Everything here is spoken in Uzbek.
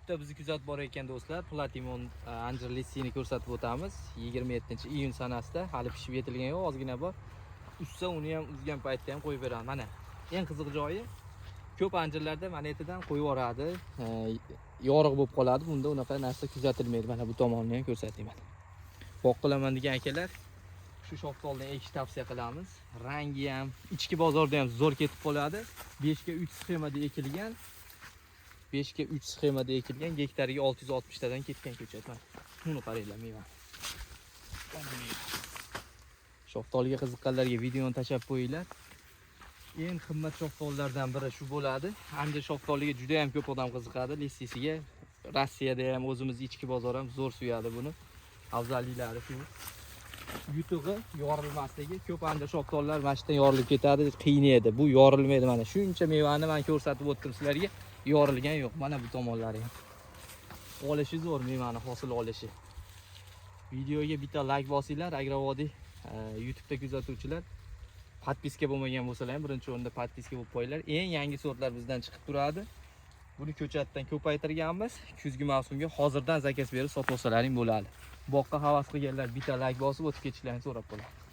YouTube'da bizni kuzatib borayotgan do'stlar, Platimon anjir litsini ko'rsatib o'tamiz. 27-iyun sanasida hali pishib yetilgan yo'q, ozgina bor. Usta uni ham uzgan paytda ham qo'yib beramiz. Mana eng qiziq joyi, ko'p anjirlarda mana etidan qo'yib yuboradi, yorug' bo'lib qoladi. Bunda unaqa narsa kuzatilmaydi. Mana bu tomonni ham ko'rsatayman. Boq qilaman degan akalar, shu shoftoldan ekish tavsiya qilamiz. Rangi ham, ichki bozorda ham zo'r ketib qoladi. 5 ga 3 sxemada ekilgan. 5 ga 3 sxemada ekilgan, gektariga 660 tadan ketgan ko'chat. Mana buni qaranglar, meva. Shoftoliga qiziqqanlarga videoni tashlab qo'yinglar. Eng qimmat shoftollardan biri shu bo'ladi. Anjir shoftoliga juda ham ko'p odam qiziqadi. Litsisiga Rossiyada ham, o'zimiz ichki bozor ham zo'r suyadi buni. Afzalliklari shu. Yutug'i yorilmasligi, ko'p anjir shoftollar mana shundan yorilib ketadi, qiynaydi. Bu yorilmaydi. Mana shuncha mevani men ko'rsatib o'tdim sizlarga. Yorilgan yo'q. Mana bu tomonlari ham. Olishi zo'r, mevani hosil olishi. Videoga bitta like bosinglar, Agrovodiy YouTube'da kuzatuvchilar. Podpiska bo'lmagan bo'lsalar ham birinchi o'rinda podpiska bo'lib qo'yinglar. Eng yangi sortlar bizdan chiqib turadi. Buni ko'chatdan ko'paytirganmiz. Kuzgi mavsumga hozirdan zakaz berib sotib olsalaring bo'ladi. Boqqa havas qilganlar bitta like bosib o'tib ketishlarini so'rab qolaman.